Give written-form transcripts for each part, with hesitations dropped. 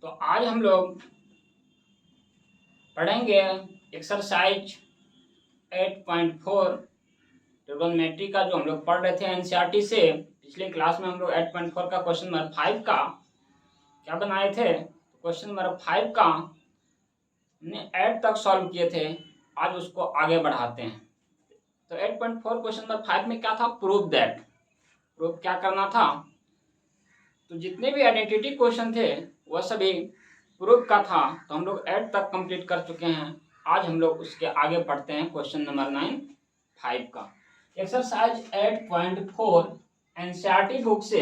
तो आज हम लोग पढ़ेंगे एक्सरसाइज 8.4 ट्रिगोनोमेट्री का, जो हम लोग पढ़ रहे थे एनसीईआरटी से। पिछले क्लास में हम लोग 8.4 का क्वेश्चन नंबर 5 का क्या बनाए थे, क्वेश्चन नंबर 5 का हमने 8 तक सॉल्व किए थे। आज उसको आगे बढ़ाते हैं। तो 8.4 क्वेश्चन नंबर 5 में क्या था, प्रूव दैट। प्रूव क्या करना था, तो जितने भी आइडेंटिटी क्वेश्चन थे वह सभी प्रूफ का था। तो हम लोग 8 तक कंप्लीट कर चुके हैं। आज हम लोग उसके आगे पढ़ते हैं क्वेश्चन नंबर 5 का। एक्सरसाइज 8.4 एनसीईआरटी बुक से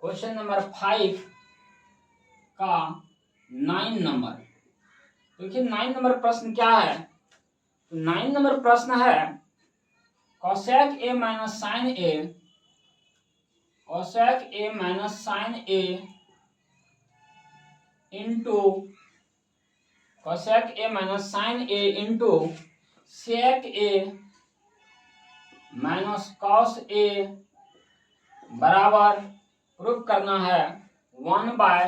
क्वेश्चन नंबर 5 का 9 नंबर। देखिए 9 नंबर प्रश्न क्या है। तो 9 नंबर प्रश्न है cosec a minus sine a, cosec a minus sine a into cosec a minus sine a into sec a minus cos a बराबर प्रूफ करना है 1 by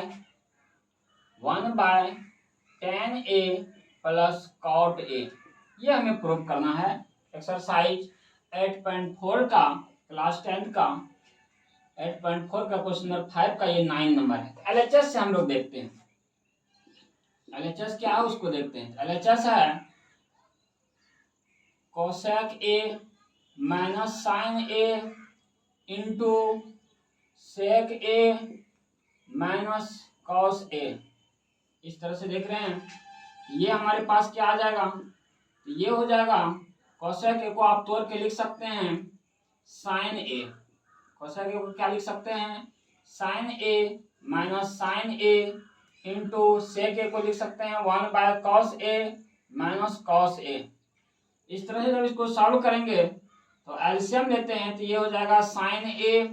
tan a plus cot a। ये हमें प्रूफ करना है। Exercise 8.4 का class 10 का 8.4 का क्वेश्चन नंबर 5 का ये 9 नंबर है। तो एलएचएस से हम लोग देखते हैं। एलएचएस क्या है उसको देखते हैं। एलएचएस है cosec a minus sine a into sec a minus cos a। इस तरह से देख रहे हैं। ये हमारे पास क्या आ जाएगा, तो ये हो जाएगा cosec a को आप तोड़ के लिख सकते हैं साइन a। cosec a को क्या लिख सकते हैं, sine a minus sine a into sec a को लिख सकते हैं 1 by cos a minus cos a। इस तरह से जब इसको सॉल्व करेंगे तो एलसीएम लेते हैं तो ये हो जाएगा साइन a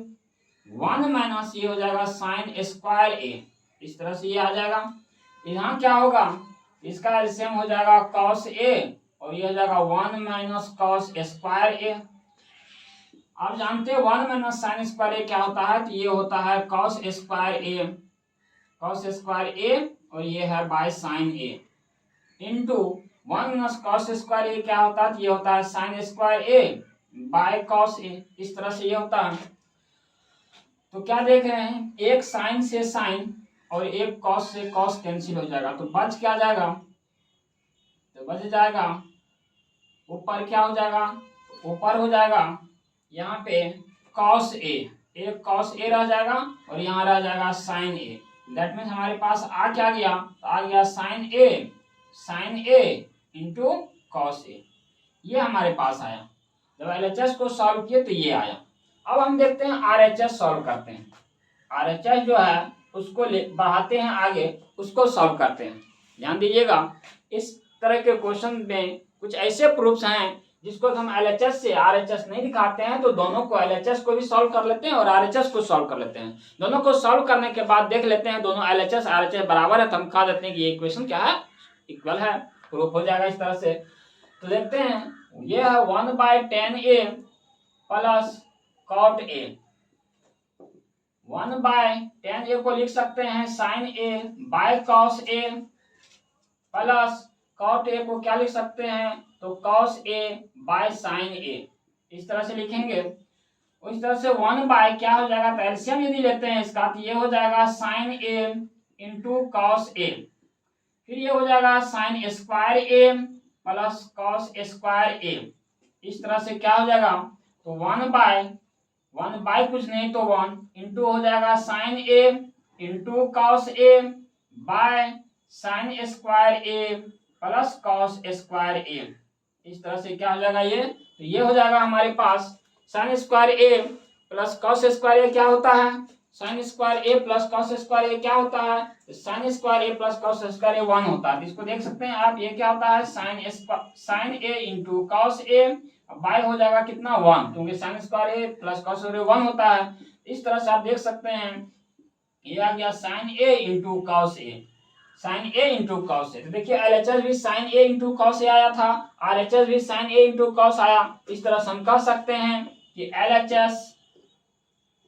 1 माइनस ये हो जाएगा साइन स्क्वायर a। इस तरह से ये आ जाएगा। यहाँ क्या होगा, इसका एलसीएम हो जाएगा cos a और ये हो जाएगा 1 माइनस cos स्क्वायर a। आप जानते हैं 1 माइनस साइन स्क्वायर a क्या होता है, तो ये होता है cos square a, cos square a और ये है by sine a into 1 minus cos square a क्या होता है, तो ये होता है sine square a by cos a। इस तरह से ये होता है। तो क्या देख रहे हैं, एक साइन से साइन और एक cos से cos कैंसिल हो जाएगा। तो बच क्या जाएगा, तो बच जाएगा ऊपर क्या हो जाएगा, ऊपर हो जाएगा यहाँ पे cos a, एक cos a रह जाएगा और यहाँ रह जाएगा साइन a। दैट मीन्स हमारे पास आ क्या गया, तो आ गया sine a into cos a। ये हमारे पास आया। जब एलएचएस को सॉल्व किए तो ये आया। अब हम देखते हैं आरएचएस सॉल्व करते हैं। आरएचएस जो है उसको बढ़ाते हैं आगे, उसको सॉल्व करते हैं। ध्यान दीजिएगा, इस तरह के क्वेश्चन में कुछ ऐसे प्रूफ्स हैं जिसको हम एलएचएस से आरएचएस नहीं दिखाते हैं, तो दोनों को एलएचएस को भी सॉल्व कर लेते हैं और आरएचएस को सॉल्व कर लेते हैं। दोनों को सॉल्व करने के बाद देख लेते हैं दोनों एलएचएस आरएचएस बराबर है, तो हम कह देते हैं कि ये इक्वेशन क्या है, इक्वल है। प्रूफ हो जाएगा इस तरह से। तो देखते हैं, ये है 1 by tan a plus cot a। 1 by tan a को लिख सकते हैं sine a by cos a plus cot a को क्या लिख सकते हैं, तो cos a by sine a। इस तरह से लिखेंगे। उस तरह से 1 बाय क्या हो जाएगा, तो एलसीएम यदि लेते हैं इसका तो ये हो जाएगा sine a into cos a। फिर ये हो जाएगा sine square a plus cos square a। इस तरह से क्या हो जाएगा, तो 1 बाय कुछ नहीं तो 1 इंटू हो जाएगा sine a into cos a by sine square a plus cos square a। इस तरह से क्या हो जाएगा ये, तो ये हो जाएगा हमारे पास sine square a plus cos square a क्या होता है, sine square a plus cos square a क्या होता है, sine square a plus cos square a 1 होता है। तो इसको देख सकते हैं आप, ये क्या होता है sine a into cos a by हो जाएगा कितना 1, क्योंकि sine square a plus cos square a 1 होता है। इस तरह से आप देख सकते हैं ये आ गया sine a into cos a, sine a into cos a। तो देखिए एलएचएस भी sine a into cos a आया था, आरएचएस भी साइन a इंटू cos आया। इस तरह से हम कह सकते हैं कि एलएचएस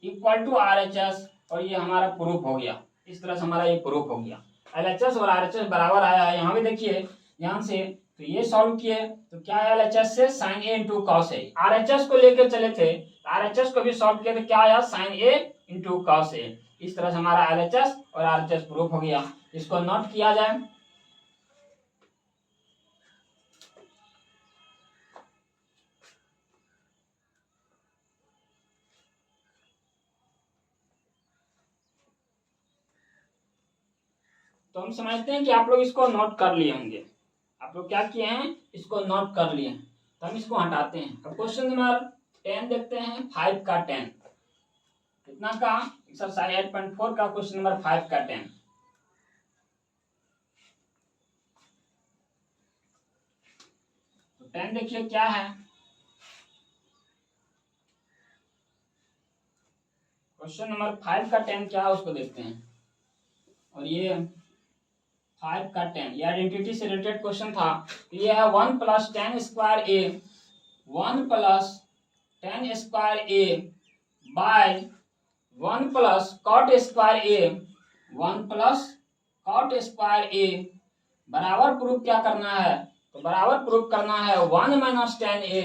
इक्वल टू आरएचएस और ये हमारा प्रूफ हो गया। इस तरह से हमारा ये प्रूफ हो गया। LHS और RHS बराबर आया है, यहाँ भी देखिए ध्यान से। तो ये सॉल्व किए तो क्या है LHS से sin a into cos a। RHS को लेकर चले थे, RHS को भी सॉल्व किया तो क्या आया sin a into cos a। इस तरह से हमारा LHS और RHS प्रूफ हो गया। इसको नोट किया जाए। तो हम समझते हैं कि आप लोग इसको नोट कर लिए होंगे। आप लोग क्या किए हैं, इसको नोट कर लिए। तो हम इसको हटाते हैं। अब क्वेश्चन नंबर 10 देखते हैं, 5 का 10 कितना का, एक्सरसाइज 8.4 का क्वेश्चन नंबर 5 का 10। तो 10 देखिए क्या है, क्वेश्चन नंबर 5 का 10 क्या है उसको देखते हैं। और ये 5 का 10 ये आइडेंटिटी से रिलेटेड क्वेश्चन था। तो ये है 1 + 10 square a, 1 + 10 square a by 1 + cot square a, 1 + cot square a बराबर प्रूफ क्या करना है। तो बराबर प्रूफ करना है 1 - 10a,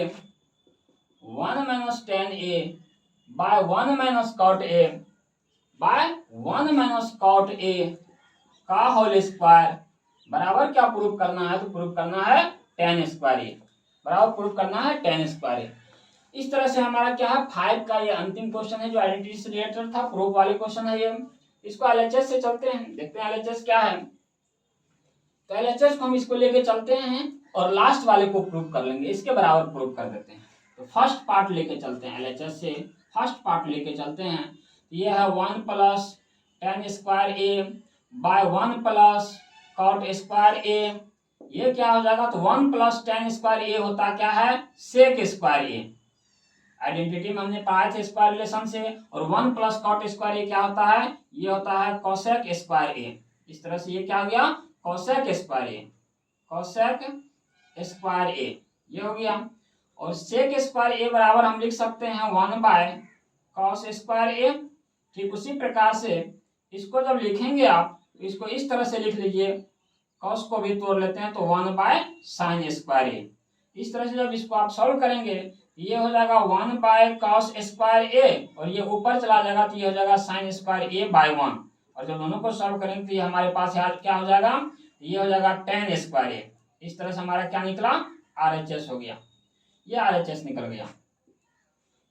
1 - 10a by 1 - cot a by 1 - cot a का होल स्क्वायर बराबर क्या प्रूफ करना है। तो प्रूफ करना है tan स्क्वायर a, बराबर प्रूफ करना है tan स्क्वायर a। इस तरह से हमारा क्या है 5 का ये अंतिम क्वेश्चन है जो आइडेंटिटी से रिलेटेड था, प्रूफ वाले क्वेश्चन है ये। इसको LHS से चलते हैं, देखते हैं LHS क्या है। तो LHS को हम इसको लेके चलते हैं और लास्ट वाले को प्रूफ कर लेंगे, इसके बराबर प्रूफ कर देते हैं। तो फर्स्ट पार्ट लेके चलते हैं, LHS से फर्स्ट पार्ट लेके चलते हैं। ये है 1 + 10 square a by 1 + cot square a। ये क्या हो जाएगा, तो 1 + 10 स्क्वायर a होता क्या है, sec स्क्वायर a। आइडेंटिटी में हमने पढ़ा थे स्क्वायर रिलेशन से। और 1 + cot स्क्वायर a क्या होता है, ये होता है cosec स्क्वायर a। इस तरह से ये क्या हो गया, cosec square a, cosec square a ये हो गया। और sec स्क्वायर a बराबर हम लिख सकते हैं 1/cos स्क्वायर a। ठीक उसी प्रकार से इसको जब लिखेंगे आप, तो इसको इस तरह से लिख लीजिए, cos को भी तोड़ लेते हैं तो 1/sin स्क्वायर a। इस तरह से जब इसको आप सॉल्व करेंगे ये हो जाएगा 1/cos स्क्वायर a और ये ऊपर चला जाएगा तो ये हो जाएगा sin स्क्वायर a/1। और जब दोनों को सॉल्व करेंगे तो ये हमारे पास यार क्या हो जाएगा, ये हो जाएगा tan स्क्वायर a। इस तरह से हमारा क्या निकला, RHS हो गया, ये RHS निकल गया।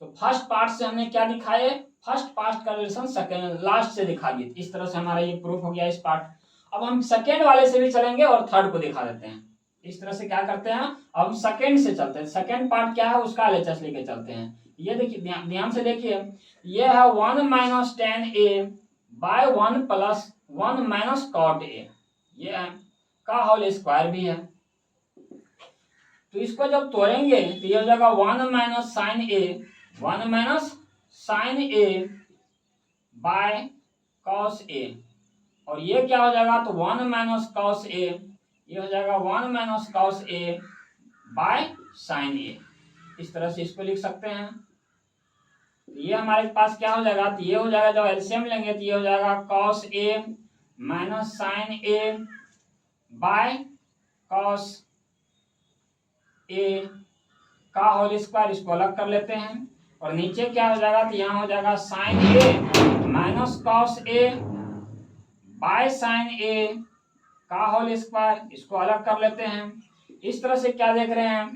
तो फर्स्ट पार्ट से हमने क्या दिखाए, फर्स्ट पार्ट का रिलेशन सेकंड लास्ट से दिखा दिए। इस तरह से हमारा ये प्रूफ हो गया इस पार्ट। अब हम सेकंड वाले से भी चलेंगे और थर्ड को दिखा देते हैं। इस तरह से क्या करते हैं, अब हम सेकंड से चलते हैं। सेकंड पार्ट क्या है उसका LHS लेके चलते हैं। ये देखिए ध्यान से देखिए, ये है 1 - 10a बाय 1 + 1 - cot a, ये है का होल स्क्वायर भी है। तो इसको जब तोड़ेंगे तो ये हो जाएगा 1 - sin a, 1 - sin a by cos a। और ये क्या हो जाएगा, तो 1 - cos a, ये हो जाएगा 1 - cos a by sin a। इस तरह से इसको लिख सकते हैं। ये हमारे पास क्या हो जाएगा, तो ये हो जाएगा जब एलसीएम लेंगे तो ये हो जाएगा cos a - sin a by cos a का होल स्क्वायर। इसको अलग कर लेते हैं। और नीचे क्या हो जाएगा, तो यहाँ हो जाएगा sin a - cos a by sin a का होल स्क्वायर। इसको अलग कर लेते हैं। इस तरह से क्या देख रहे हैं,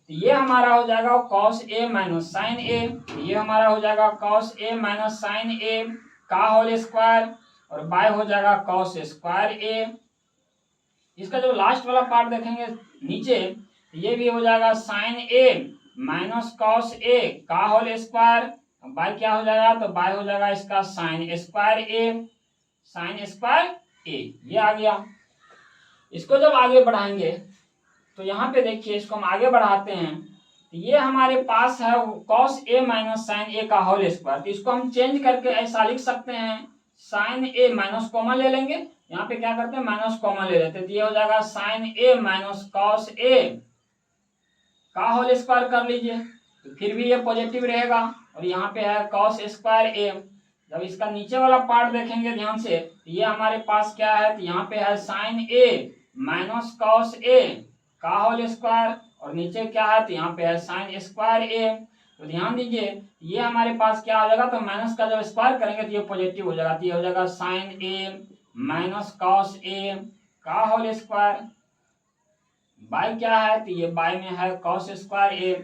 तो ये हमारा हो जाएगा cos a - sin a, ये हमारा हो जाएगा cos a - sin a का होल स्क्वायर और बाय हो जाएगा cos स्क्वायर a। इसका जो लास्ट वाला पार्ट देखेंगे नीचे, ये भी हो जाएगा sin a - cos a का होल स्क्वायर, बाय क्या हो जाएगा, तो बाय हो जाएगा इसका sin square a, sin square a ये आ गया। इसको जब आगे बढ़ाएंगे तो यहाँ पे देखिए, इसको हम आगे बढ़ाते हैं तो ये हमारे पास है cos a - sin a का होल स्क्वायर। तो इसको हम चेंज करके ऐसा लिख सकते हैं, sin a माइनस कॉमन ले लेंगे, यहाँ पे क्या करते हैं माइनस कॉमन ले लेते हैं, तो ये हो जाएगा sin a - cos a का होल स्क्वायर कर लीजिए, तो फिर भी ये पॉजिटिव रहेगा। और यहाँ पे है cos स्क्वायर a, जब इसका नीचे वाला पार्ट देखेंगे ध्यान से, तो ये हमारे पास क्या है, तो यहाँ पे है sine A minus cos A का होल स्क्वायर, और नीचे क्या है, तो यहाँ पे है साइन स्क्वायर ए। तो ध्यान दीजिए ये हमारे पास क्या हो जाएगा, तो माइनस का जब स्क्वायर करेंगे तो ये पॉजिटिव हो जाएगा, तो ये हो जाएगा sine A minus cos A का होल स्क्वायर, बाय क्या है, तो ये बाय में है कॉस स्क्वायर ए,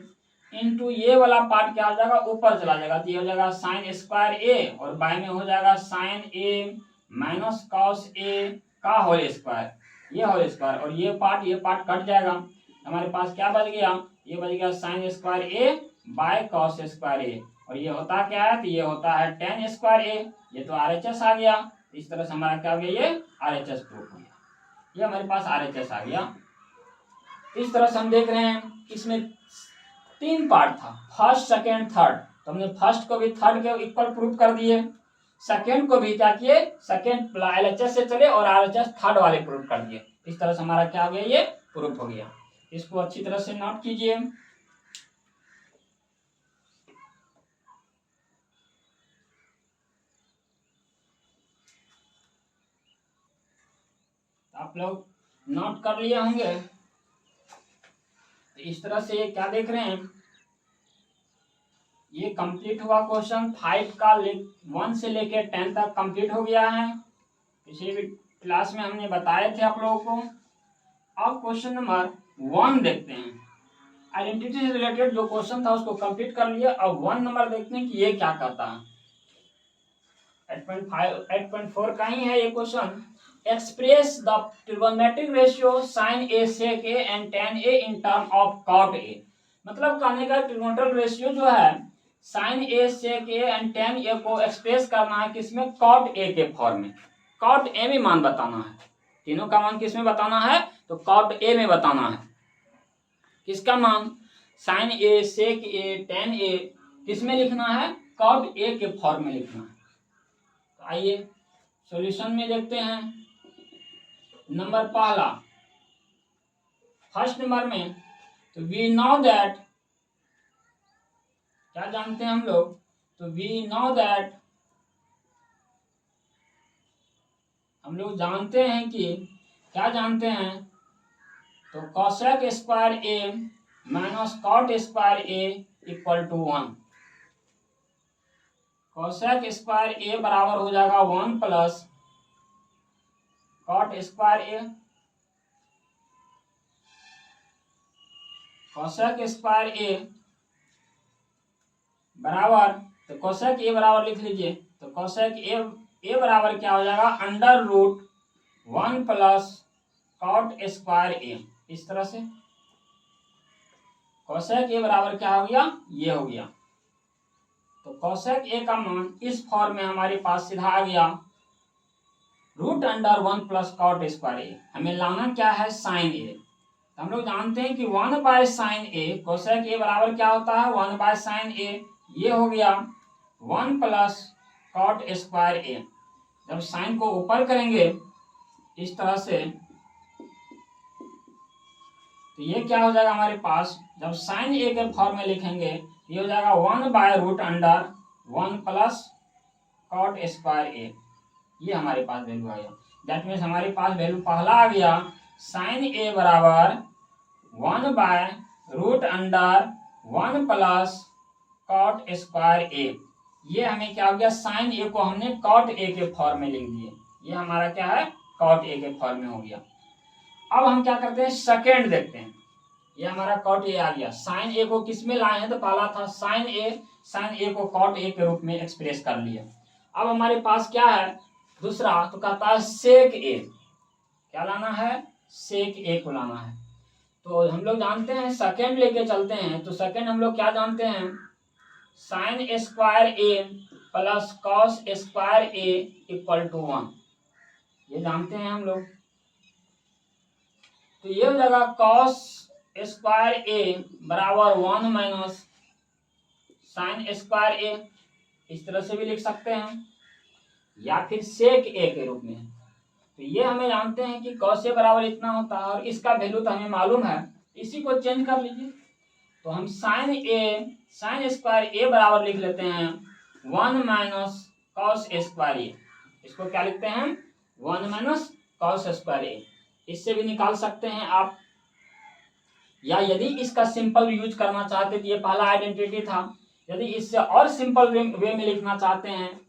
इनटू ये वाला पार्ट क्या हो जाएगा, ऊपर चला जाएगा, तो ये हो जाएगा साइन स्क्वायर ए, और बाय में हो जाएगा sine A minus cos A का होल स्क्वायर, ये होल स्क्वायर, और ये पार्ट कट जाएगा, हमारे पास क्या बच गया, ये बच गया sine square A by cos square A, और ये होता क्या है, तो ये होता है टेन स्क्वायर ए, ये तो RHS आ गया। इस तरह से हमारा क्या हो गया, ये RHS प्रूफ हो गया, ये हमारे पास RHS आ गया। इस तरह से हम देख रहे हैं इसमें 3 पार्ट था, फर्स्ट सेकेंड थर्ड, तो हमने फर्स्ट को भी थर्ड के इक्वल प्रूफ कर दिए, सेकेंड को भी क्या किए, सेकेंड LHS से चले और RHS थर्ड वाले प्रूफ कर दिए। इस तरह से हमारा क्या हो गया, ये प्रूफ हो गया। इसको अच्छी तरह से नोट कीजिए। आप लोग नोट कर लिए होंगे। तो इस तरह से क्या देख रहे हैं, ये कंप्लीट हुआ क्वेश्चन 5 का 1 से लेकर 10 तक कंप्लीट हो गया है, पिछली भी क्लास में हमने बताए थे आप लोगों को। अब क्वेश्चन नंबर 1 देखते हैं, आइडेंटिटी से रिलेटेड जो क्वेश्चन था उसको कंप्लीट कर लिया। अब 1 नंबर देखते हैं कि ये क्या कहता है। 8.4 का ही है ये question. Express the trigonometric ratio sine A sec A and tan A in term of cot A. मतलब कहने का ट्रिगोनोमेट्रिक रेशियो जो है sine A sec A and tan A को एक्सप्रेस करना है किसमें, कॉट ए के फॉर्म में। कॉट ए में मान बताना है, तीनों का मान किसमें बताना है, तो कॉट ए में बताना है। किसका मान, sign A sec A ten ए, किसमें लिखना है, कॉट ए के फॉर्म में लिखना है। तो आइए सॉल्यूशन में देखते हैं। नंबर पहला, फर्स्ट नंबर में, तो वी नो दैट, क्या जानते हैं हम लोग, तो वी नो दैट, हम लोग जानते हैं कि, क्या जानते हैं, तो cosec square A minus cot square A equal to 1। Cosec square A बराबर हो जाएगा 1 plus cot square A, cosec square A बराबर, तो कोसेक ए बराबर लिख लीजिए, तो कोसेक ए बराबर क्या हो जाएगा, under root 1 plus cot square A. इस तरह से कोसेक ए बराबर क्या हो गया, ये हो गया। तो कोसेक ए का मान इस फॉर्म में हमारे पास सीधा आ गया, root under 1 plus cot square A. हमें लाना क्या है, साइन ए। तो हम लोग जानते हैं कि 1 बाय साइन ए, कोसेक ए बराबर क्या होता है, 1 बाय साइन ए, ये हो गया 1 प्लस कॉट स्क्वायर ए। जब साइन को ऊपर करेंगे इस तरह से, तो ये क्या हो जाएगा हमारे पास, जब साइन ए के फॉर्म में लिखेंगे ये हो जाएगा 1 by root under 1 plus cot square A. ये हमारे पास वैल्यू आ गया। दैट मीन्स हमारे पास वैल्यू पहला आ गया, साइन ए बराबर 1 by root under 1 plus cot square A. ये हमें क्या हो गया, साइन ए को हमने कॉट ए के फॉर्म में लिख दिए, ये हमारा क्या है, कॉट ए के फॉर्म में हो गया। अब हम क्या करते हैं, सेकेंड देखते हैं। ये हमारा कॉट ए आ गया, साइन ए को किस में लाए हैं, तो पहला था साइन ए को कॉट ए के रूप में एक्सप्रेस कर लिया। अब हमारे पास क्या है दूसरा, तो कहता है सेक ए। क्या लाना है, सेक ए को लाना है। तो हम लोग जानते हैं सेकेंड लेके चलते हैं, तो सेकेंड हम लोग क्या जानते हैं, sine square a plus cos square A equal to 1, ये जानते हैं हम लोग। तो ये हो जाएगा कॉस स्क्वायर ए बराबर 1 माइनस साइन स्क्वायर ए, इस तरह से भी लिख सकते हैं, या फिर सेक ए के रूप में। तो ये हमें जानते हैं कि कॉस ए बराबर इतना होता है, और इसका वैल्यू तो हमें मालूम है, इसी को चेंज कर लीजिए। तो हम साइन स्क्वायर ए बराबर लिख लेते हैं 1 माइनस कॉस स्क्वायर ए। इसको क्या लिखते हैं, 1 माइनस कॉस स्क्वायर ए। इससे भी निकाल सकते हैं आप, या यदि इसका सिंपल यूज करना चाहते तो ये पहला आइडेंटिटी था, यदि इससे और सिंपल वे में लिखना चाहते हैं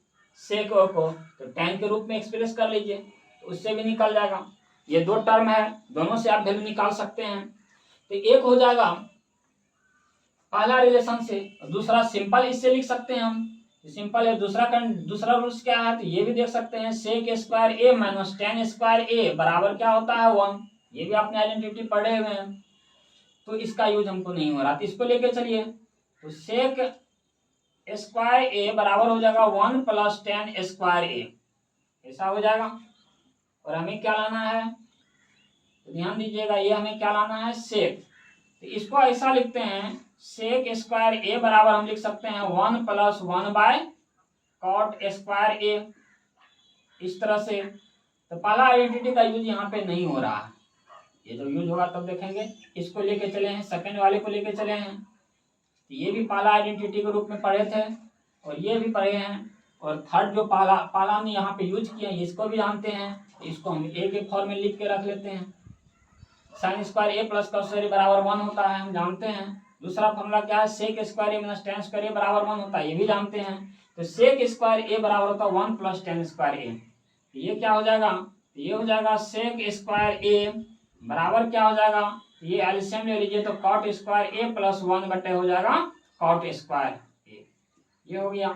सेक को तो tan के रूप में एक्सप्रेस कर लीजिए, तो उससे भी निकल जाएगा। ये दो टर्म है, दोनों से आप वैल्यू निकाल सकते हैं। तो एक हो जाएगा पहला रिलेशन से, दूसरा सिंपल इससे लिख सकते हैं हम, सिंपल है। दूसरा रूल्स क्या है, तो ये भी देख सकते हैं सेक square A minus tan square A बराबर क्या होता है 1। ये भी आपने आइडेंटिटी पढ़े हुए हैं, तो इसका यूज हमको नहीं हो रहा, तो इसको लेके चलिए। तो सेक स्क्वायर ए बराबर हो जाएगा 1 प्लस tan स्क्वायर ए, ऐसा हो जाएगा। और हमें क्या लाना है, तो ध्यान दीजिएगा, ये हमें क्या लाना है सेक। तो इसको ऐसा लिखते हैं सेक स्क्वायर ए बराबर हम लिख सकते हैं 1 plus 1 bye cot square A, इस तरह से। तो पहला आइडेंटिटी का यूज यहाँ पे नहीं हो रहा है, ये जब यूज होगा तब देखेंगे। इसको लेके चले हैं, सेकंड वाले को लेके चले हैं, तो ये भी पहला आइडेंटिटी के रूप में पढ़े थे और ये भी पढ़े हैं। और थर्ड जो पहला हमने यहाँ पे यूज किया है इसको भी जानते हैं, इसको हम ए के फॉर्म में लिख के रख लेते हैं। Sine square a plus cos square A बराबर 1 होता है, हम जानते हैं। दूसरा फॉर्मूला क्या है, सेक square A minus tan square A बराबर 1 होता है, ये भी जानते हैं। तो सेक स्क्वायर ए बराबर होता है 1 प्लस tan स्क्वायर ए। ये क्या हो जाएगा, ये हो जाएगा सेक स्क्वायर ए बराबर क्या हो जाएगा, ये एलसीएम ले लीजिए तो कॉट स्क्वायर ए प्लस 1 बटे हो जाएगा कॉट स्क्वायर ए, ये हो गया।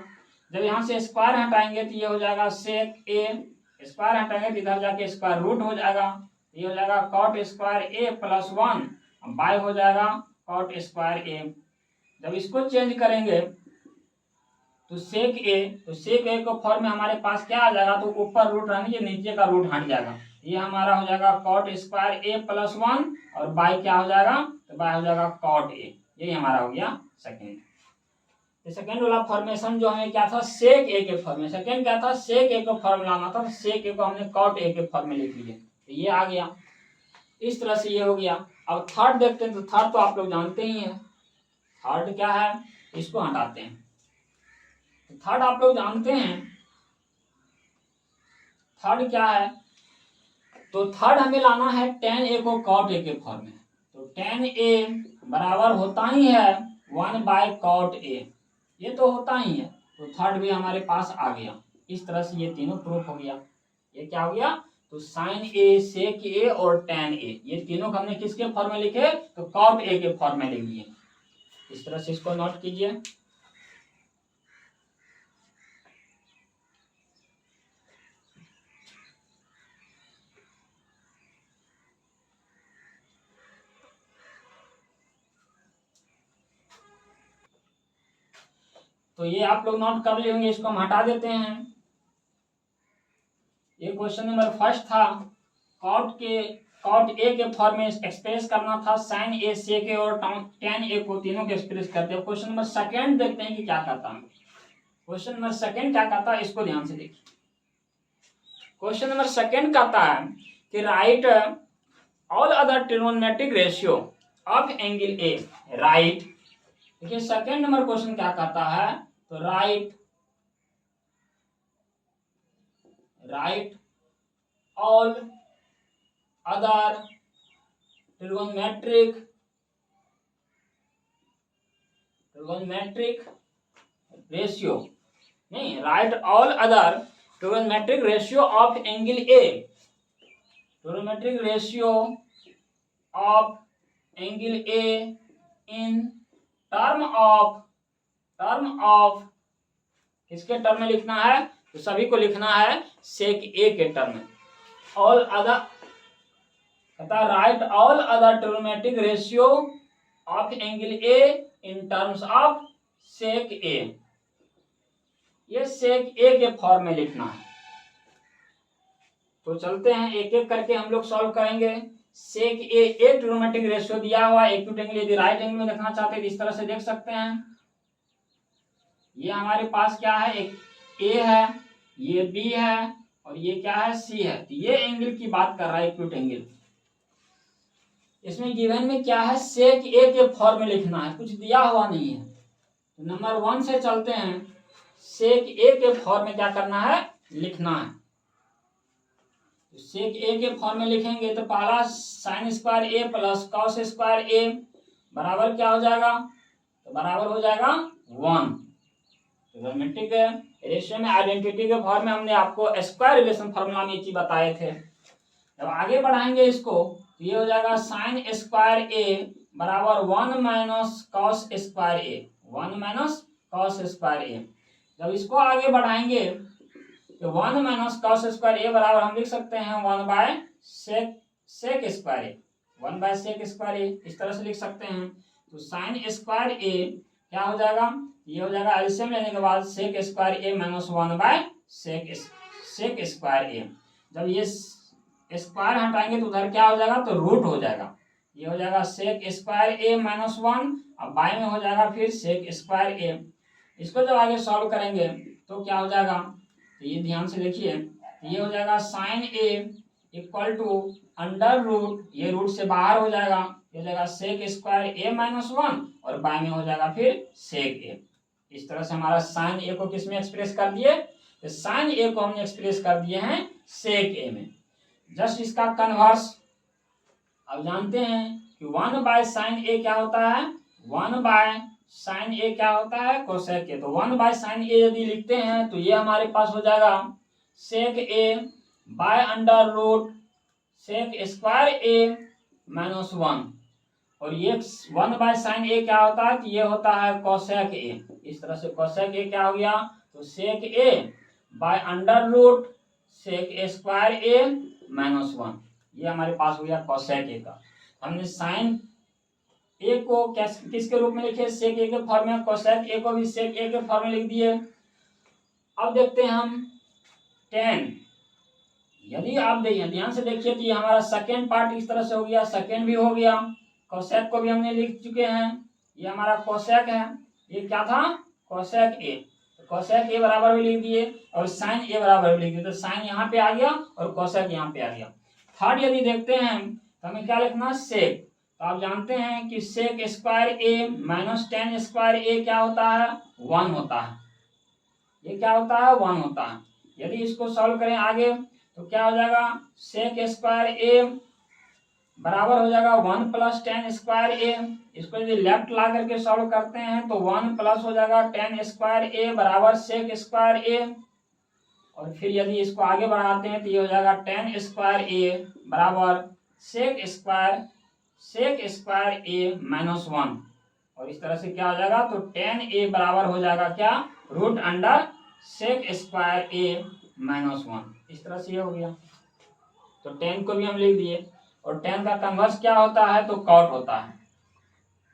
जब यहाँ से स्क्वायर हटाएंगे तो ये हो जाएगा सेक ए, स्क्वायर हटाएंगे तो इधर जाके स्क्वायर रूट हो जाएगा, ये हो जाएगा cot square a plus 1 bye हो जाएगा कॉट स्क्वायर ए। जब इसको चेंज करेंगे तो सेक ए को फॉर्म में हमारे पास क्या आ जाएगा, तो ऊपर रूट रहने नीचे का रूट हट जाएगा, ये हमारा हो जाएगा कॉट स्क्वायर ए प्लस 1 और बाय क्या हो जाएगा, तो बाय हो जाएगा कॉट ए। यही हमारा हो गया सेकेंड। तो सेकेंड वाला फॉर्मेशन जो हमें क्या था सेक ए के फॉर्म में, सेकेंड क्या था सेक ए को फॉर्म लाना था, सेक ए को हमने कॉट ए के फॉर्म में लिख लिया, तो ये आ गया। इस तरह से ये हो गया। अब थर्ड देखते हैं, तो थर्ड तो आप लोग जानते ही हैं, थर्ड क्या है, इसको हटाते हैं। थर्ड आप लोग जानते हैं, थर्ड क्या है, तो थर्ड हमें लाना है tan ए को कॉट ए के फॉर्म में। तो tan ए बराबर होता ही है 1 बाय कॉट ए, ये तो होता ही है, तो थर्ड भी हमारे पास आ गया। इस तरह से ये तीनों प्रूफ हो गया। ये क्या हो गया, तो साइन ए, सेक ए और tan ए, ये तीनों हमने किसके फॉर्म में लिखे, तो कॉट ए के फॉर्म में लिख दिए। इस तरह से इसको नोट कीजिए। तो ये आप लोग नोट कर लिए होंगे, इसको हम हटा देते हैं। ये क्वेश्चन नंबर फर्स्ट था, कॉट ए के फॉर्म में एक्सप्रेस करना था साइन ए, सेक ए और tan ए को तीनों के एक्सप्रेस करते हैं। क्वेश्चन नंबर सेकंड देखते हैं कि क्या कहता है। क्वेश्चन नंबर सेकंड क्या कहता है, इसको ध्यान से देखिए। क्वेश्चन नंबर सेकंड कहता है कि write all other trigonometric ratio of angle A, right. देखिए सेकंड नंबर क्वेश्चन क्या कहता है, तो write all other trigonometric ratio, नहीं, write all other trigonometric ratio of angle A, trigonometric ratio of angle A in term of किसके term में लिखना है, तो सभी को लिखना है सेक ए के टर्म में। ऑल अदर कहता है write all other trigonometric ratio of angle A in terms of sec A, ये सेक ए के फॉर्म में लिखना है। तो चलते हैं एक एक करके हम लोग सॉल्व करेंगे। सेक ए एक ट्रिग्नोमेट्रिक रेशियो दिया हुआ है, एक्यूट एंगल यदि राइट एंगल में देखना चाहते हैं तो इस तरह से देख सकते हैं। ये हमारे पास क्या है, एक ए है, ये बी है और ये क्या है, सी है। तो ये एंगल की बात कर रहा है एक्यूट एंगल। इसमें गिवन में क्या है, सेक ए के फॉर्म में लिखना है, कुछ दिया हुआ नहीं है। तो नंबर 1 से चलते हैं। सेक ए के फॉर्म में क्या करना है, लिखना है। तो सेक ए के फॉर्म में लिखेंगे तो पहला sign square a plus cos square A बराबर क्या हो जाएगा, तो बराबर हो जाएगा 1। ट्रिग्नोमेट्रिक रेशियो में आइडेंटिटी के फॉर्म में हमने आपको स्क्वायर रिलेशन फॉर्मूला में ये चीज बताए थे। जब आगे बढ़ाएंगे इसको तो ये हो जाएगा साइन स्क्वायर ए बराबर 1 minus cos square A, 1 minus cos square A. जब इसको आगे बढ़ाएंगे तो 1 माइनस कॉस स्क्वायर ए बराबर हम लिख सकते हैं 1 by sec square A, 1 by sec square A, इस तरह से लिख सकते हैं। तो साइन स्क्वायर ए क्या हो जाएगा, ये हो जाएगा एलसीएम लेने के बाद sec square A minus 1 by sec square A. जब ये स्क्वायर हटाएंगे तो उधर क्या हो जाएगा, तो रूट हो जाएगा। ये हो जाएगा सेक स्क्वायर ए माइनस 1, अब बाय में हो जाएगा फिर सेक स्क्वायर ए। इसको जब आगे सॉल्व करेंगे तो क्या हो जाएगा, तो ये ध्यान से देखिए, ये हो जाएगा sine a equal to under root, ये रूट से बाहर हो जाएगा, ये हो जाएगा सेक स्क्वायर ए माइनस 1 और बाय में हो जाएगा फिर सेक ए। इस तरह से हमारा साइन ए को किस में एक्सप्रेस कर दिए, तो साइन ए को हमने एक्सप्रेस कर दिए हैं सेक ए में। जस्ट इसका कन्वर्स अब जानते हैं कि 1 बाय साइन ए क्या होता है, 1 बाय साइन ए क्या होता है, कोसेक ए। तो 1 बाय साइन ए यदि लिखते हैं तो ये हमारे पास हो जाएगा sec A by under root sec square A minus 1, और ये 1 बाय साइन ए क्या होता है, कि ये होता है कोसेक ए। इस तरह से कोसेक ए क्या हो गया, तो sec A by under root sec square A minus 1, ये हमारे पास हो गया कोसेक ए का। हमने साइन ए को किसके रूप में लिखे, सेक ए के फॉर्म में, कोसेक ए को भी सेक ए के फॉर्म में लिख दिए। अब देखते हैं हम tan। यदि आप ध्यान से देखिए तो ये हमारा सेकेंड पार्ट इस तरह से हो गया, सेकेंड भी हो गया, कोसेक को भी हमने लिख चुके हैं, ये हमारा कोसेक है, ये क्या था कोसेक ए, तो कोसेक ए बराबर भी लिख दिए और साइन ए बराबर भी लिख दिए। तो साइन यहाँ पे आ गया और कोसेक यहाँ पे आ गया। थर्ड यदि देखते हैं तो हमें क्या लिखना, सेक। तो आप जानते हैं कि सेक square A minus ten square ए क्या होता है, 1 होता है, ये क्या होता है 1 होता है। यदि इसको सॉल्व करें आगे तो क्या हो जाएगा, सेक स्क्वायर ए बराबर हो जाएगा 1 प्लस टेन स्क्वायर ए। इसको यदि लेफ्ट ला करके सॉल्व करते हैं तो 1 प्लस हो जाएगा टेन स्क्वायर ए बराबर सेक स्क्वायर ए, और फिर यदि इसको आगे बढ़ाते हैं तो ये हो जाएगा टेन स्क्वायर ए बराबर सेक स्क्वायर ए माइनस 1, और इस तरह से क्या हो जाएगा, तो टेन ए बराबर हो जाएगा क्या, root under sec square A minus 1। इस तरह से ये हो गया। तो टेन को भी हम लिख दिए, और टेन का कन्वर्स क्या होता है, तो कॉट होता है।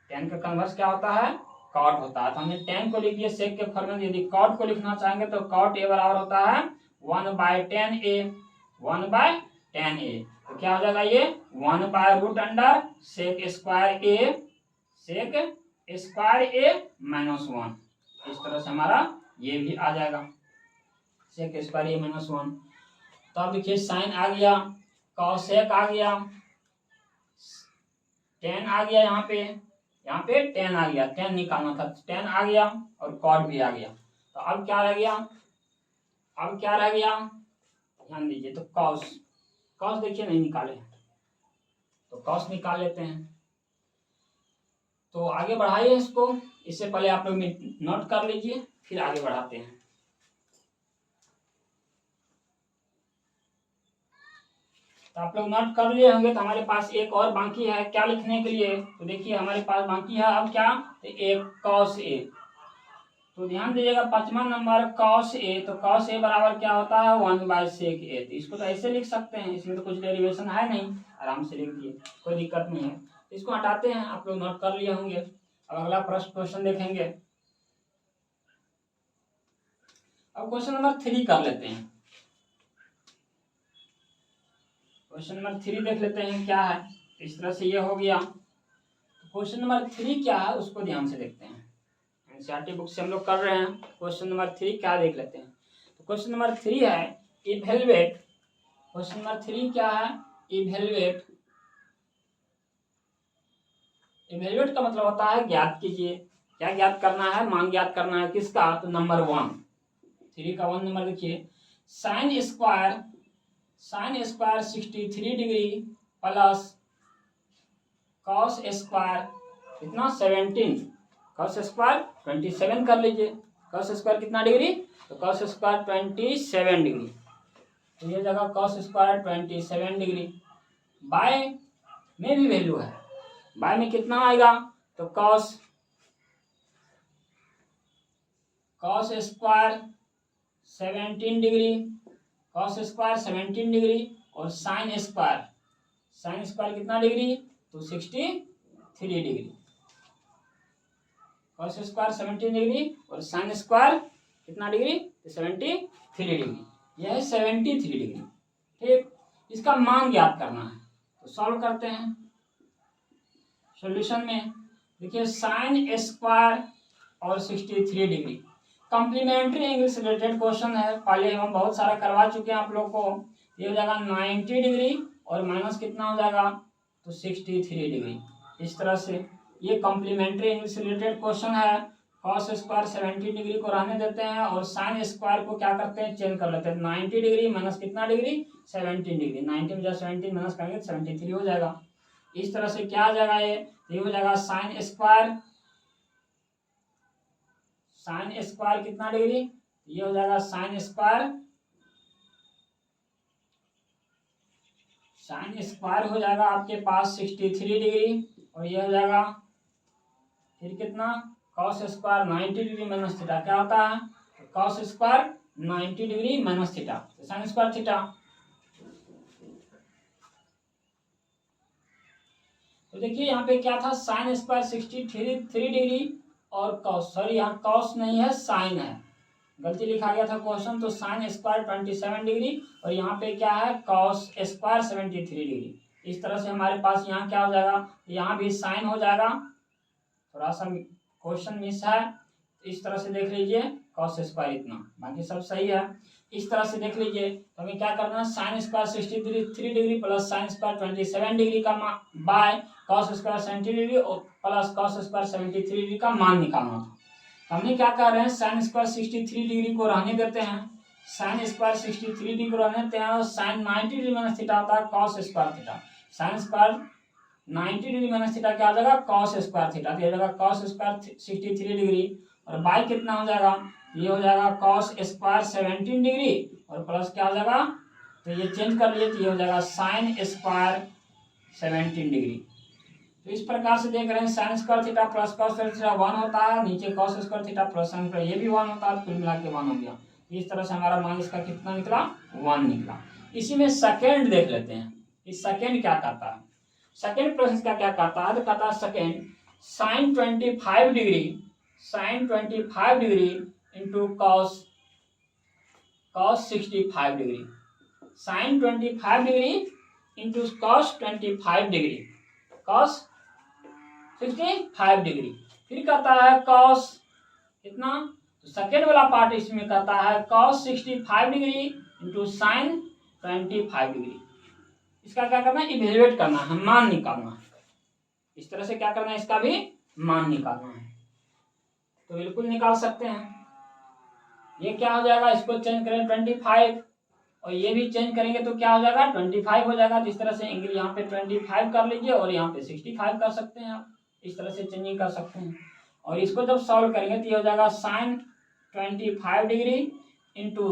टेन का कन्वर्स क्या होता है, कॉट होता है। तो हमने टेन को लिख दिया सेक के फॉर्म में। यदि कॉट को लिखना चाहेंगे तो कॉट ए बराबर होता है 1 by tan A, 1 by tan A. तो क्या हो जाएगा, ये 1 by root under sec square A minus 1। इस तरह से हमारा ये भी आ जाएगा सेक स्क्वायर ए माइनस 1। तो अब देखिए साइन आ गया, कॉसेक आ गया, टेन आ गया, यहाँ पे टेन आ गया, टेन निकालना था, टेन आ गया और कॉट भी आ गया। तो अब क्या रह गया, ध्यान दीजिए, तो कॉस देखिए नहीं निकाले, तो कॉस निकाल लेते हैं। तो आगे बढ़ाइए इसको, इससे पहले आप लोग नोट कर लीजिए फिर आगे बढ़ाते हैं। तो आप लोग नोट कर लिए होंगे। तो हमारे पास एक और बाकी है क्या लिखने के लिए, तो देखिए हमारे पास बाकी है अब क्या, तो एक कॉस ए। तो ध्यान दीजिएगा 5वां नंबर कॉस ए, तो कॉस ए बराबर क्या होता है 1 बाय सेक ए। तो इसको तो ऐसे लिख सकते हैं, इसमें तो कुछ डेरिवेशन है नहीं, आराम से लिख दिए, कोई दिक्कत नहीं है। तो इसको हटाते हैं, आप लोग नोट कर लिए होंगे। अब अगला क्वेश्चन देखेंगे। अब क्वेश्चन नंबर 3 कर लेते हैं। क्वेश्चन नंबर 3 देख लेते हैं क्या है। इस तरह से ये हो गया। क्वेश्चन नंबर 3 क्या है उसको ध्यान से देखते हैं, एनसीईआरटी बुक से हम लोग कर रहे हैं। क्वेश्चन नंबर 3 क्या देख लेते हैं। तो क्वेश्चन नंबर 3 है इवैल्यूएट। क्वेश्चन नंबर 3 क्या है, इवैल्यूएट। का मतलब होता है ज्ञात कीजिए। क्या ज्ञात करना है, मान ज्ञात करना है किसका, तो नंबर 1। 3 का 1 नंबर देखिए, sine square 63 degree plus cos square कितना 17, कॉस स्क्वायर 27 कर लीजिए, कॉस स्क्वायर कितना डिग्री, तो कॉस स्क्वायर 27 डिग्री, तो ये जगह कॉस स्क्वायर 27 डिग्री। बाय में भी वैल्यू है, बाय में कितना आएगा, तो cos square 17 degree, cos square 17 degree और साइन स्क्वायर कितना डिग्री, तो 63 डिग्री, कॉस स्क्वायर 17 डिग्री और साइन स्क्वायर कितना डिग्री, तो 73 डिग्री, यह है 73 डिग्री। ठीक, इसका मान ज्ञात करना है, तो सॉल्व करते हैं। सॉल्यूशन में देखिए साइन स्क्वायर और 63 डिग्री कॉम्प्लीमेंट्री एंगल से रिलेटेड क्वेश्चन है, पहले हम बहुत सारा करवा चुके हैं आप लोग को। ये हो जाएगा 90 डिग्री और माइनस कितना हो जाएगा, तो 63 डिग्री। इस तरह से ये कॉम्प्लीमेंट्री एंगल से रिलेटेड क्वेश्चन है। कॉस स्क्वायर 70 डिग्री को रहने देते हैं और साइन स्क्वायर को क्या करते हैं, चेंज कर लेते हैं। 90 डिग्री माइनस कितना डिग्री, 17 डिग्री, 90 में जब 17 माइनस करेंगे 73 हो जाएगा। इस तरह से क्या आ जाएगा, ये हो जाएगा साइन स्क्वायर कितना डिग्री, ये हो जाएगा साइन स्क्वायर हो जाएगा आपके पास 63 डिग्री और ये हो जाएगा फिर कितना, cos square 90 degree minus theta क्या होता है, cos square 90 degree minus theta, तो साइन स्क्वायर थीटा। तो देखिए यहाँ पे क्या था, साइन स्क्वायर 63 डिग्री और कॉस, सॉरी यहाँ कॉस नहीं है साइन है, गलती लिखा गया था क्वेश्चन, तो साइन स्क्वायर 27 डिग्री और यहाँ पे क्या है, कॉस स्क्वायर 73 डिग्री। इस तरह से हमारे पास यहाँ क्या हो जाएगा, यहाँ भी साइन हो जाएगा, थोड़ा सा क्वेश्चन मिस है, इस तरह से देख लीजिए कॉस स्क्वायर इतना, बाकी सब सही है। इस तरह से देख लीजिए, तो हमें क्या करना है, sine square 63 degree plus sine square 27 degree का बाय कॉस स्क्वायर 70 डिग्री और प्लस कॉस स्क्वायर 73 डिग्री का मान निकालना था। तो हमने क्या कर रहे हैं, साइन स्क्वायर 63 डिग्री को रहने देते हैं, साइन स्क्वायर 63 डिग्री को रहने देते हैं और साइन 90 डिग्री माइनस थीटा होता है cos square theta, sine square 90 degree minus theta क्या हो जाएगा, कॉस स्क्वायर थीटा, तो ये हो जाएगा कॉस स्क्वायर 63 डिग्री और बाय कितना हो जाएगा, ये हो जाएगा कॉस स्क्वायर 17 डिग्री और प्लस क्या हो जाएगा, तो ये चेंज कर लिए, तो ये हो जाएगा साइन स्क्वायर 17 डिग्री। तो इस प्रकार से देख रहे हैं sine square theta plus cos square theta 1 होता है, नीचे cos square theta plus sine square ये भी 1 होता है, कुल मिला के 1 हो गया। इस तरह से हमारा मान इसका कितना निकला, 1 निकला। इसी में सेकेंड देख लेते हैं, इस सेकेंड क्या करता है, सेकेंड प्रश्न का क्या कहता है, तो कहता है second sine 25 degree into cos 65 degree, sine 25 degree into cos 25 degree, cos 65 degree, फिर कहता है कॉस कितना, तो सेकेंड वाला पार्ट इसमें कहता है cos 65 degree into sine 25 degree. इसका क्या करना है, इवेल्युएट करना है, मान निकालना है। इस तरह से क्या करना है, इसका भी मान निकालना है, तो बिल्कुल निकाल सकते हैं। ये क्या हो जाएगा, इसको चेंज करें 25 और ये भी चेंज करेंगे तो क्या हो जाएगा, 25 हो जाएगा। तो इस तरह से एंगल यहाँ पे 25 कर लीजिए और यहाँ पे 65 कर सकते हैं आप, इस तरह से चेंजिंग कर सकते हैं। और इसको जब सॉल्व करेंगे तो ये हो जाएगा sine 25 degree into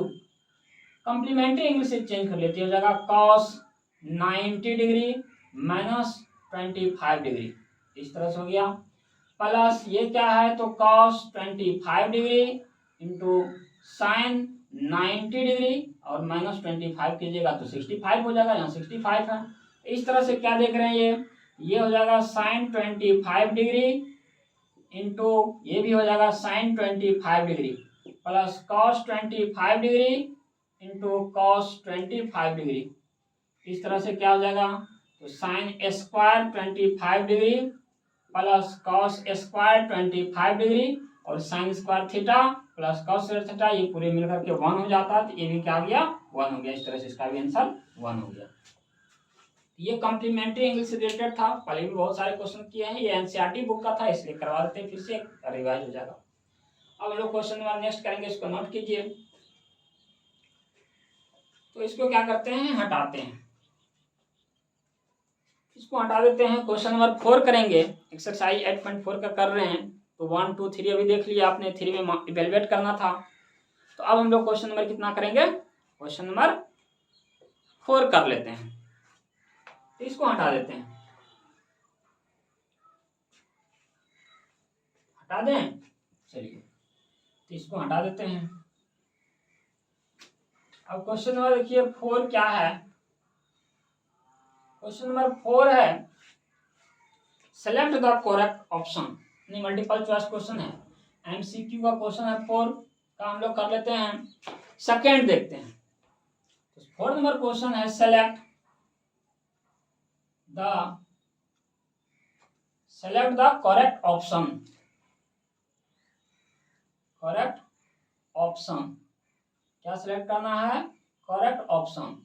complementary angle से चेंज कर लेते हो जाएगा कॉस 90 डिग्री माइनस 25 डिग्री, इस तरह से हो गया। प्लस ये क्या है, तो cos 25 degree into sine 90 degree और माइनस 25 कीजिएगा तो 65 हो जाएगा, यहाँ 65 है। इस तरह से क्या देख रहे हैं, ये हो जाएगा साइन 25 डिग्री इंटू ये भी हो जाएगा sine 25 degree plus cos 25 degree into cos 25 degree. इस तरह से क्या हो जाएगा, तो sine square 25 degree plus cos square 25 degree और sine square theta plus cos square theta, ये पूरे मिलकर के 1 हो जाता है, तो ये भी क्या गया 1 हो गया। इस तरह से इसका भी आंसर 1 हो गया। ये कॉम्प्लीमेंट्री एंगल से रिलेटेड था, पहले भी बहुत सारे क्वेश्चन किए हैं, ये एनसीईआरटी बुक का था इसलिए करवा देते हैं, फिर से रिवाइज हो जाएगा। अब हम लोग क्वेश्चन नंबर नेक्स्ट करेंगे, इसको नोट कीजिए। तो इसको क्या करते हैं, हटाते हैं, इसको हटा देते हैं। क्वेश्चन नंबर 4 करेंगे, एक्सरसाइज 8.4 का कर रहे हैं। तो 1 2 3 अभी देख लिया आपने, 3 में इवेलुएट करना था। तो अब हम लोग क्वेश्चन नंबर कितना करेंगे, क्वेश्चन नंबर 4 कर लेते हैं। तो इसको हटा देते हैं, हटा दें, चलिए तो इसको हटा देते हैं। अब क्वेश्चन नंबर देखिए 4 क्या है, क्वेश्चन नंबर 4 है सेलेक्ट द करेक्ट ऑप्शन, नहीं मल्टीपल चॉइस क्वेश्चन है, एमसीक्यू का क्वेश्चन है 4 का, हम लोग कर लेते हैं। सेकेंड देखते हैं, तो 4 नंबर क्वेश्चन है select the correct option, correct option, क्या सिलेक्ट करना है, correct option,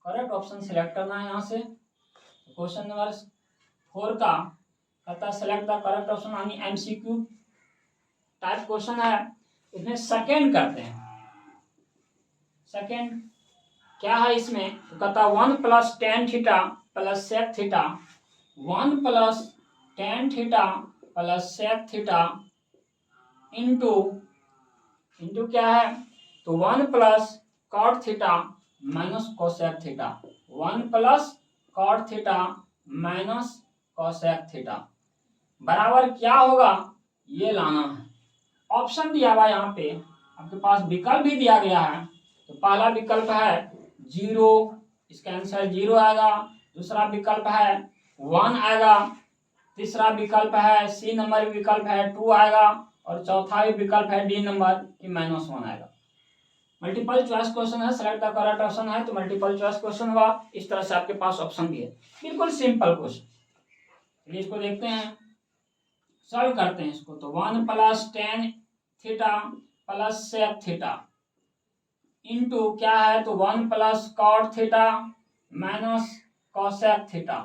correct option select करना है यहाँ से। क्वेश्चन नंबर 4 का कहता है सेलेक्ट द करेक्ट ऑप्शन, यानी एमसीक्यू टाइप क्वेश्चन है। इसमें सेकेंड करते हैं, सेकेंड क्या है इसमें, तो कहता 1 + tan θ + sec θ, 1 + tan θ + sec θ into क्या है, तो 1 + cot θ - cosec θ, 1 + cot θ - cosec θ बराबर क्या होगा, ये लाना है। ऑप्शन दिया हुआ यहाँ पे, आपके पास विकल्प भी दिया गया है। तो पहला विकल्प है 0, इसका आंसर 0 आएगा। दूसरा विकल्प है 1 आएगा। तीसरा विकल्प है सी नंबर विकल्प है 2 आएगा। और चौथा विकल्प है डी नंबर की -1 आएगा। मल्टीपल चॉइस क्वेश्चन है, सेलेक्ट द करेक्ट ऑप्शन है, तो मल्टीपल चॉइस क्वेश्चन हुआ। इस तरह से आपके पास ऑप्शन भी है, बिल्कुल सिंपल क्वेश्चन। चलिए इसको देखते हैं, सॉल्व करते हैं इसको। तो 1 + tan θ + sec θ इंटू क्या है, तो 1 + cot θ - cosec θ।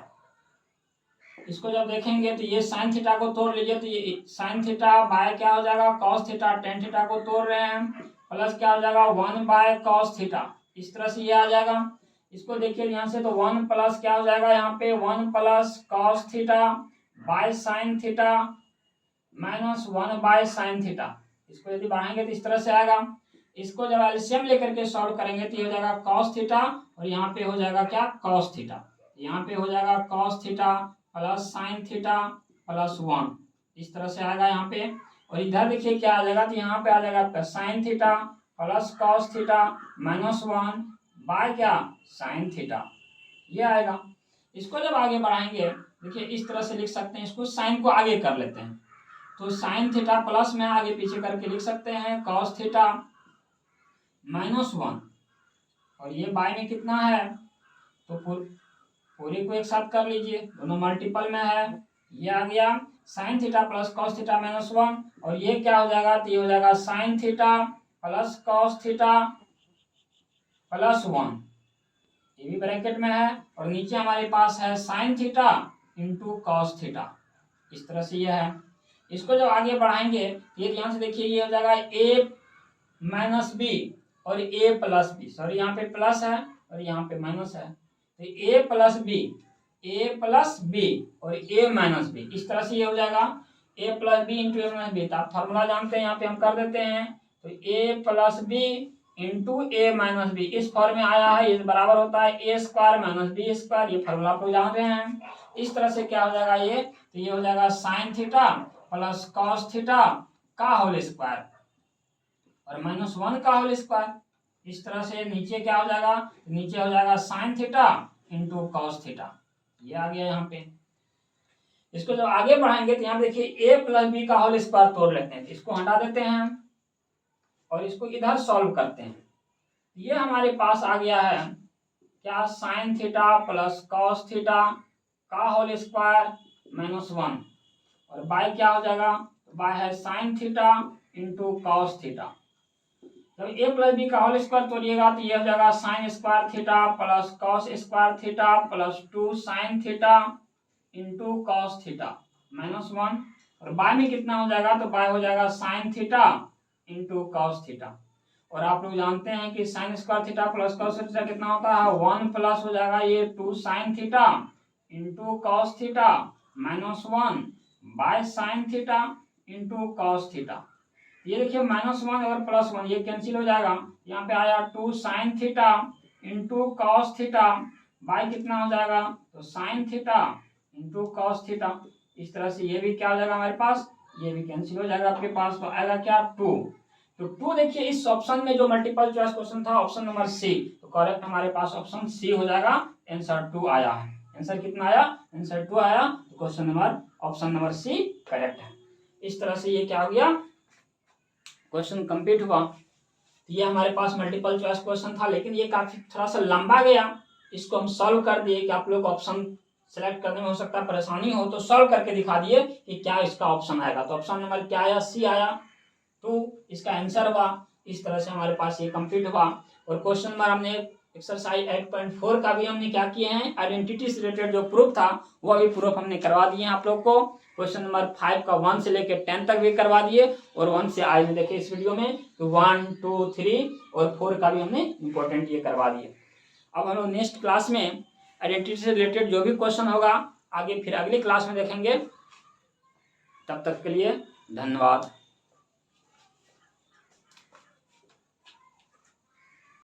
इसको जब देखेंगे तो ये sin थीटा को तोड़ लीजिए, तो ये sin थीटा बाय क्या हो जाएगा, cos थीटा, tan थीटा को तोड़ रहे हैं, प्लस क्या हो जाएगा 1/cos थीटा, इस तरह से ये आ जाएगा। इसको देखिए यहाँ से, तो 1 प्लस क्या हो जाएगा यहाँ पे 1 + cos theta by sin theta -1/sin theta. इसको यदि बढ़ाएंगे तो इस तरह से आएगा। इसको जब एलसीएम लेकर के सॉल्व करेंगे तो ये हो जाएगा cos थीटा, और यहाँ पे हो जाएगा क्या, cos थीटा। यहाँ पे हो जाएगा cos थीटा + sin थीटा + 1, इस तरह से आएगा यहाँ पे। और इधर देखिए क्या आ जाएगा, तो यहाँ पे आ जाएगा sin theta + cos theta -1 by क्या, sin थीटा, ये आएगा। इसको जब आगे बढ़ाएंगे, देखिए इस तरह से लिख सकते हैं, इसको साइन को आगे कर लेते हैं। तो sin थीटा प्लस में आगे पीछे करके लिख सकते हैं cos थीटा -1, और ये बाय में कितना है, तो पूरे को एक साथ कर लीजिए, दोनों मल्टीपल में है, ये आ गया sin थीटा + cos थीटा -1, और ये क्या हो जाएगा, तो ये हो जाएगा sin थीटा + cos थीटा +1, ये भी ब्रैकेट में है। और नीचे हमारे पास है sin theta into cos theta, इस तरह से ये है। इसको जब आगे बढ़ाएंगे, ये ध्यान से देखिए, ये हो जाएगा a - b और a + b, सॉरी यहाँ पे प्लस है और यहाँ पे माइनस है, तो a + b और a - b, इस तरह से ये हो जाएगा a + b into a - b। आप फॉर्मूला जानते हैं, यहाँ पे हम कर देते हैं, तो a + b into a - b इस फॉर्म में आया है, ये बराबर होता है a² - b², ये फॉर्मूला आप लोग जान रहे हैं। इस तरह से क्या हो जाएगा ये, तो ये हो जाएगा sin थीटा + cos थीटा का होल स्क्वायर और -1 का होल स्क्वायर। इस तरह से नीचे क्या हो जाएगा, नीचे हो जाएगा sin theta into cos theta, ये आ गया यहाँ पे। इसको जब आगे बढ़ाएंगे तो यहाँ देखिए a + b का होल स्क्वायर तोड़ लेते हैं, इसको हटा देते हैं और इसको इधर सॉल्व करते हैं। ये हमारे पास आ गया है क्या, sin थीटा + cos थीटा का होल स्क्वायर -1, और बाय क्या हो जाएगा, बाय है sin theta into cos theta. जब a + b का होल स्क्वायर तोड़िएगा तो ये हो जाएगा sin² theta + cos² theta +2 sin theta into cos theta -1, और बाय में कितना हो जाएगा, तो बाय हो जाएगा sin theta into cos theta. और आप लोग जानते हैं कि sign square theta plus cos theta कितना होता है, 1 प्लस हो जाएगा ये 2 sine theta into cos theta minus 1 by sine theta into cos theta. ये देखिए -1 और +1 ये कैंसिल हो जाएगा, यहाँ पे आया 2 sine theta into cos theta by कितना हो जाएगा, तो sine theta into cos theta. इस तरह से ये भी क्या हो जाएगा हमारे पास, ये भी कैंसिल हो जाएगा आपके पास, तो आएगा क्या 2। तो 2 देखिए इस ऑप्शन में जो मल्टीपल चॉइस क्वेश्चन था ऑप्शन नंबर सी, तो करेक्ट हमारे पास ऑप्शन सी हो जाएगा। आंसर 2 आया है। आंसर कितना आया, आंसर 2 आया, तो question number option number C correct है। इस तरह से ये क्या हो गया, क्वेश्चन कंप्लीट हुआ। तो ये हमारे पास मल्टीपल चॉइस क्वेश्चन था, लेकिन ये काफी थोड़ा सा लंबा गया, इसको हम सॉल्व कर दिए कि आप लोग ऑप्शन सेलेक्ट करने में हो सकता है परेशानी हो, तो सॉल्व करके दिखा दिए कि क्या इसका ऑप्शन आएगा। तो ऑप्शन नंबर क्या आया, सी आया, तो इसका आंसर हुआ। इस तरह से हमारे पास ये कंप्लीट हुआ। और क्वेश्चन नंबर हमने एक्सरसाइज 8.4 का भी हमने क्या किए हैं, आइडेंटिटी से रिलेटेड जो प्रूफ था वो अभी प्रूफ हमने करवा दिए हैं आप लोग को। क्वेश्चन नंबर 5 का 1 से लेकर 10 तक भी करवा दिए, और 1 से आए देखे इस वीडियो में, तो 1, 2, 3 और 4 का भी हमने इंपॉर्टेंट ये करवा दिए। अब हम लोग नेक्स्ट क्लास में आइडेंटिटी से रिलेटेड जो भी क्वेश्चन होगा आगे फिर अगली क्लास में देखेंगे। तब तक के लिए धन्यवाद।